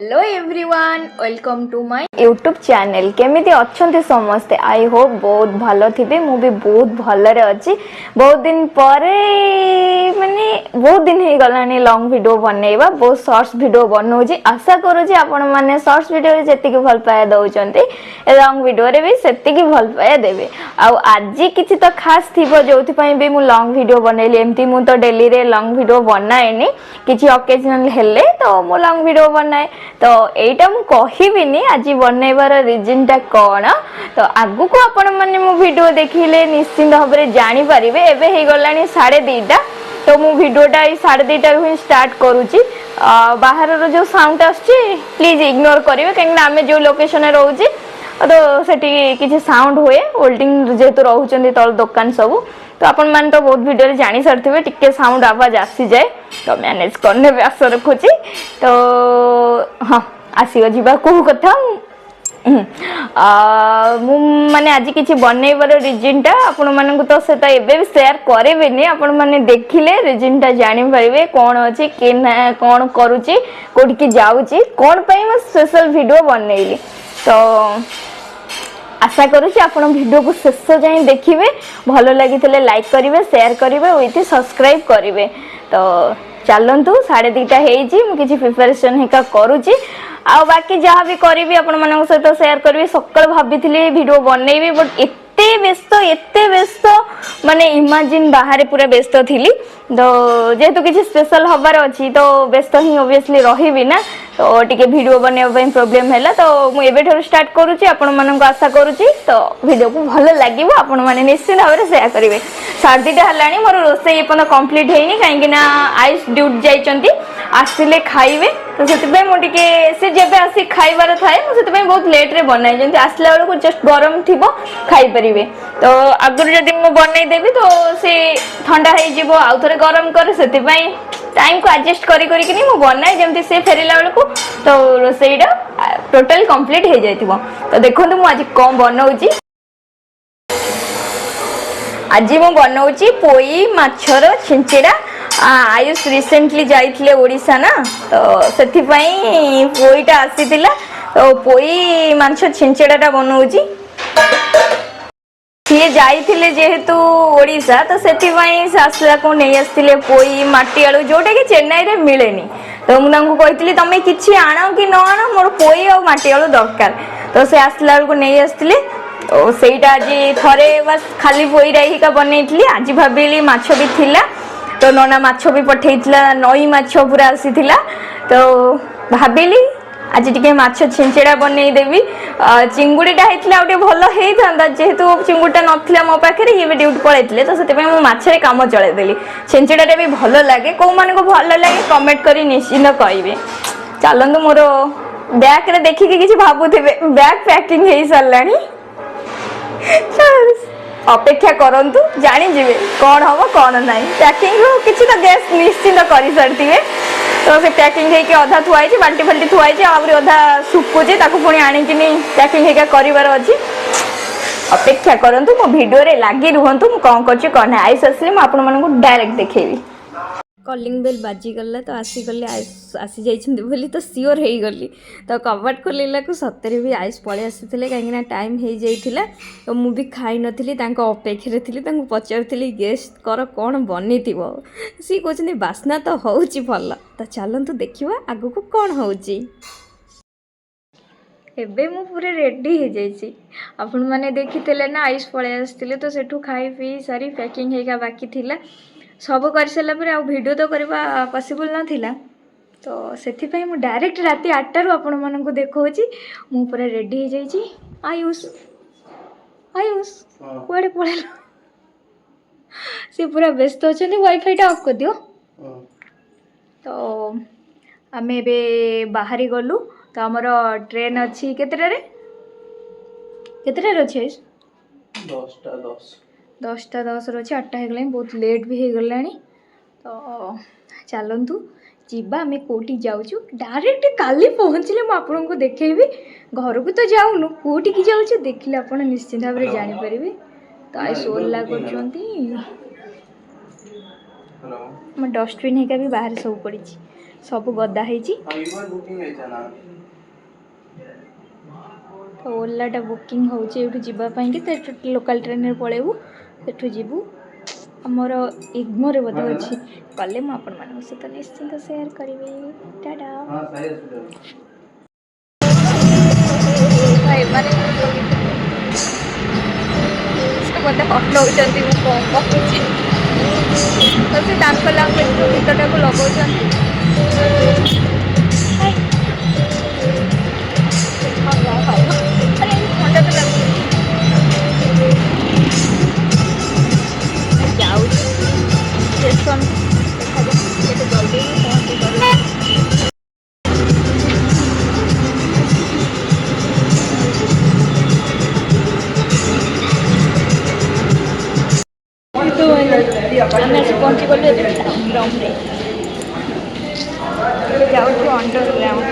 Hello everyone welcome to my YouTube channel केमिति अच्छे समस्ते आई होप बहुत भलो थिबे मु भी बहुत भलरे अच्छी बहुत दिन परे माने बहुत दिन हे गलानी लॉन्ग वीडियो बनैबा बहुत शॉर्ट्स वीडियो बनौजी आशा करूजी आपण माने शॉर्ट्स वीडियो रे जति के भल पाए दउचंती लॉन्ग वीडियो रे भी सेति के भल पाए देबे आ आज किछि तो खास थिबो जोथि पई भी मु लॉन्ग वीडियो बनैली एमती मु तो डेली रे लॉन्ग वीडियो बनाएनी किछि ओकेजनल हेले तो मु लॉन्ग वीडियो बनाए तो एटा मु कहिबिनी आज बनैबार रीजन टा कोन तो आगु को आपण माने मो वीडियो देखिले निश्चित भाबरे जानि परिबे एबे हे गलानी 2:30 तो मु वीडियोटा 2:30 रु स्टार्ट करूची बाहर रो जो साउंड आछी प्लीज इग्नोर करिवे केन आमे जो लोकेशन रे रहूची तो सेठी किछि साउंड होए होल्डिंग जेतु रहउचंदी तळ दुकान सब तो आपण मान तो बहुत वीडियो रे जानि सरथिबे टिके साउंड आवाज आसी जाए तो मैनेज करने व्यास रखुची तो हाँ आसीगो जीवा को कथा मु माने आज किछि बनैबार रीजन टा आपण मानन तो से एबे भी शेयर करेबेनी आपण माने देखिले रीजन टा जानि परिबे कोन अछि के कोन करूची कोठी के जाउची कोन पई म स्पेशल वीडियो बनैली तो आशा करूची आपण वीडियो को शेष जाए देखिबे भलो लागितले लाइक करिवे शेयर करिवे विथ सब्सक्राइब करिवे तो चलंतु 2:30 हेजी मु किछि प्रिपरेशन हेका करूची आ बाकी जहाँ भी करी आपण मन सहित शेयर करी सकाल भाभी वीडियो बनैबी बट एते व्यस्त माने इमेजिन बाहर पूरा व्यस्त थिली तो जेहेतु किसी स्पेशल हबार अच्छी तो व्यस्त ही ऑब्वियसली रही ना तो टिके वीडियो बनैबा प्रॉब्लम हैला तो मु एबेठर स्टार्ट करूची आपण मानन को आशा करूची तो वीडियो को भलो लागिवो आपण माने निश्चित भाबरे शेयर करिवे 2:30 हलानी मोर रोसे एपन कंप्लीट हेनी काहे कि ना आइस ड्यूट जाइचंती आसिले खाइबे तो सेतिबे मो टिके से जेबे आसी खाइबार थाए मो सेतिबे बहुत लेट रे बनाइ जंती आसला बेला को जस्ट गरम थिबो खाइ परिबे तो आगुर जदि मो बनई देबी तो से ठंडा हे जिवो आ थरे गरम करे सेतिबे टाइम को एडजस्ट करी करी कि मो बनाइ जेमती से फेरिला बेला को तो रोसेइडा टोटल कंप्लीट हे जाइतिबो तो देखंतु मो आज कोन बनौची आज मो बनौची पोई माछर छिंचेडा आयुष रिसेंटली जाइथिले ओडिसा ना तो सेथि पई पोईटा आसीतिला तो पोई माछ छिंचेडाटा बनौची ये जाइथिले जेहेतु ओडिसा तो सेथि पई सासला को नै आस्तिले पोई माटी आलू जोटा कि चेन्नई रे मिलेनी तो मु तांको कहितली तमे किछि आनो कि न आनो मोर पोई और माटी आलू दरकार तो से आसला को नै आस्तिले तो सेटा आज थरे बस खाली पोई राई का बनैथिली आज भाबिली माछ भी थिला तो नना माछ भी पठेइथिला नई माछ पूरा आसीथिला तो भाबिली आज टिके माछ छिंचेडा बनई देबी चिंगुडीटा हेतिला ओटे भलो हेइ थांदा जेहेतु चिंगुडीटा नथिला मो पाखरे ये भी ड्यूटी पळैथिले तो सेते मैं मो माछरे काम चलै देली छिंचेडाटा भी भलो लागे को माने को भलो लागे कमेंट करी निश्चित कहबे चलंतु मोर बैग रे देखि के किछि भाबुथिबे बैग पैकिंग हेइ सरलानी अपेक्षा करंतु जानी जीवे कौन हम कौन नहीं पैकिंग रो किछि तो गैस निश्चित करि सरतिबे तो से पैकिंग हे के अधा थुआई छी बाल्टी फाल्टी थुआई छी आबरे अधा सुकु छी ताकू पुनी आनी किनी पैकिंग हे के करिवार अछि अपेक्षा करंतु मो वीडियो रे लागी रहंतु मु कोन करछि कोन आइस असली म आपन मन को डायरेक्ट देखेबी कॉलिंग बेल बाजी गला तो आसी गले आसी जाइछंदी बोली तो सियोर हे गली तो कबट खोलेला को सतरे भी आइस पळे आसीथिले काहे ना टाइम हे जाइथिला तो मु भी खाइ नथिली तांको अपेक्षा रे थिली तांको पचारथिली गेस्ट कर कोन बनिथिबो सी कोचनी बासना तो होउची भल्ला तो चलंतु देखिबा आगु को कोन होउची एबे मु पूरे रेडी हे जाइछि आपण माने देखिथिले ना आइस पळे आस्थिले तो सेठू खाइ पी सारी पैकिंग हेगा बाकी थिला सब कर सारा पर आ वीडियो तो करबा पॉसिबल नथिला तो सेथिपई मु डायरेक्ट राती 8 रु आपण मन को देखौची मु पूरा रेडी हे जाइछि आयुष आयुष कोडे पळेला से पूरा व्यस्त अछनी वाईफाई टा ऑफ कर दियो तो आमे बे बाहरी गलु तो हमर ट्रेन अछि केतरे रे अछि 10टा 10 रही 8टा हो गला बहुत लेट भी हो गला तो चलतु जीवा आम कौटी जाऊँ डायरेक्ट काली पहुँचले मुझे को देखेबी घर को तो जाऊनु कौटी की जाऊँ देखिले आप निश्चित भाव में जानीपर तो आई सोला कर डस्टबिन हेका भी बाहर सब पड़ी सब गदा ହେଇଛି तो ओलाटा बुकिंग होची एठू जीवा ପାଇଁ कि ते लोकल ट्रेन रे पळेबू एठू जीवू हमर इग्मोर बोध अछि कले म अपन मान सहित निश्चिंत शेयर करिवे टाटा हां सही भाई माने से मते हटौचंती मु कम कहूची तो से तांको लैंग्वेज रो गीतटा को लगौचंती अरे ठंडा तो लगुच जाऊ स्टेशन देखा जा केते जल्दी पहुंची करू तो ଆମେ ଆସି ପହଞ୍ଚି ଗଲୁ ଏବେ ଗ୍ରାଉଣ୍ଡରେ ଏବେ ଯାଉଛୁ ଅଣ୍ଡରଗ୍ରାଉଣ୍ଡ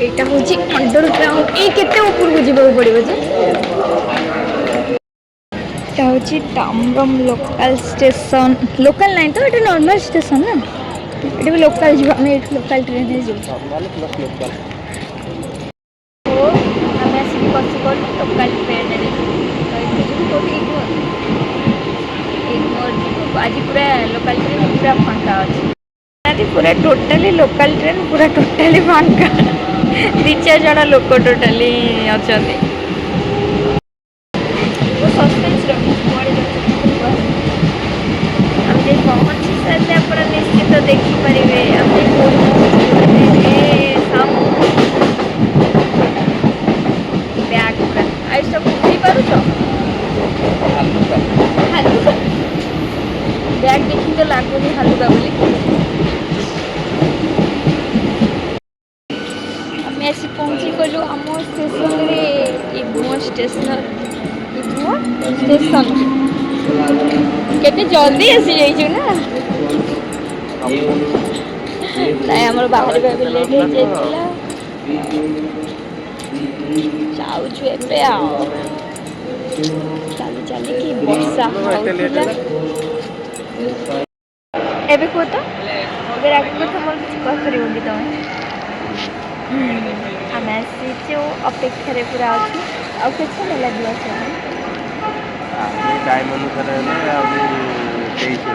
ଏଇଟା ହେଉଛି ଅଣ୍ଡରଗ୍ରାଉଣ୍ଡ ଏଇ କେତେ ଉପରକୁ ଯିବାକୁ ପଡ଼ିବ ଯେ এটা হচ্ছে ডামরম লোকাল স্টেশন লোকাল নাই তো এটা নর্মাল স্টেশন না এটা भी লোকাল যাব আমি এটু লোকাল ট্রেনে যাব তো আমি আসি বসি গল লোকাল ট্রেনে आज पूरा लोकल ट्रेन पूरा फांका अच्छे पूरा टोटाली लोकल ट्रेन पूरा टोटाली फांका दी चार जन लोक टोटाली अच्छा पहुँची सारे आप निश्चित देखिपारे बैग पूरा आई सब बुझी पारुछ बैग देखी तो लगुनि हालुका बोली आम आसी पहुँची गलु आम स्टेशन रे इग्मो स्टेशन इग्मो स्टेशन केते जल्दी आसी जाइछु ना ताई हमर बाहर भी लेट हो जाइतिला जाउछु एबे आ चली चली की वर्षा होतिला एबे को तो अगर आगे को तो मोर कुछ कह करिवोगी तमे आमे आसीछु अपेक्षा रे पूरा अछि आ केछे लागला छ टाइम अनुसार है अभी 23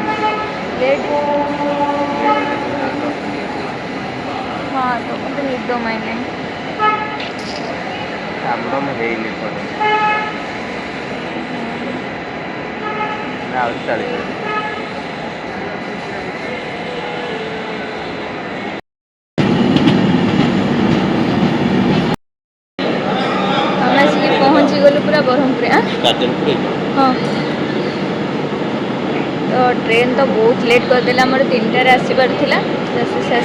लेट हाँ तो मुझे निद माइने हमरो में है ले पड़े ना और चले पहुँची गलु पूरा ब्रह्मपुर हाँ तो ट्रेन तो बहुत लेट करदेला आम 3टार आसबार था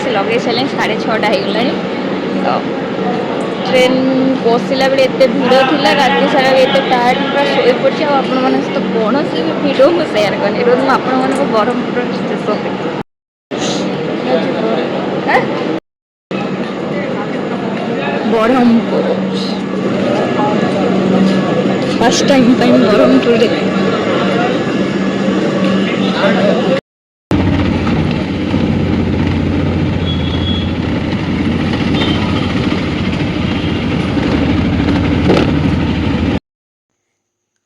से लगे सारे 6:30 हो गला तो ट्रेन बसला बेले एत भिड़ था राति सारा एत टायर्ड पूरा शोई पड़ी आपण मान सहित कौन भी भिड मुझे सेयार करनी रोज मुझे आपण मान Brahmapur station Brahmapur first time Brahmapur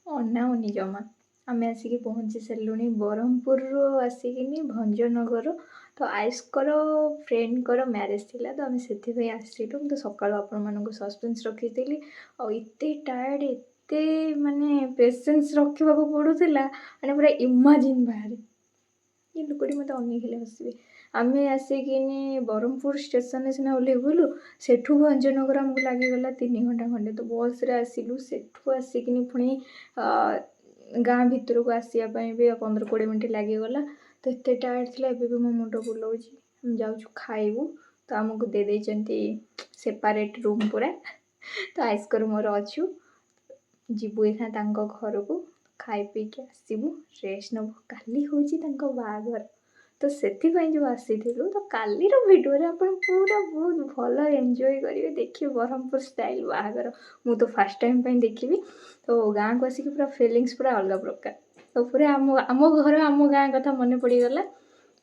अनाउनी जमा आम आसिक पहुँची सारूँ ब्रह्मपुर आसिक भंजनगर तो आयुष्कर फ्रेंडकर मैरेज थिला तो आम से आसलु तो सका आपण मानक सस्पेन्स रखी आते टायर्ड एते माने पेसेंस रखा पड़ूला मैंने पूरा इमाजिन बाहर ये लुकटी मत अनेक हसबे आम आसिक ब्रह्मपुर स्टेशन सीना ओह्लैगलु सेठू भंजनगर आमको लगिगला 3 घंटा खंडे तो बस रे आसिलु सेठू आसिक पुणी गाँ भितर को आसापी भी 15-20 मिनट लगिगला तो एत टायर्ड थी एवं भी मो मुंड बुलाऊँ हम जाऊँ खाइबू तो आमको दे देते सेपारेट रूम पूरा तो आइस्कर मोर अच्छु जीवु एखा घर को खाई पी के आसबू रेस्ट नब काली हूँ बाहाघर तो से जो आसीलु तो काली भिडियो आप पूरा बहुत भल एंजॉय करेंगे देखिए ब्रह्मपुर स्टाइल बाहाघर मु तो फर्स्ट टाइम देखी तो गाँ को आसिक पूरा फिलिंग्स पूरा अलग प्रकार तो पूरा आम घर आम गाँ कथा मन पड़गला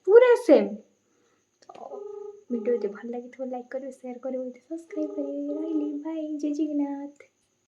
पूरा सेम। तो वीडियो जो भल लगी लाइक करेंगे, शेयर करेंगे, सब्सक्राइब करेंगे। बाय जय जगन्नाथ।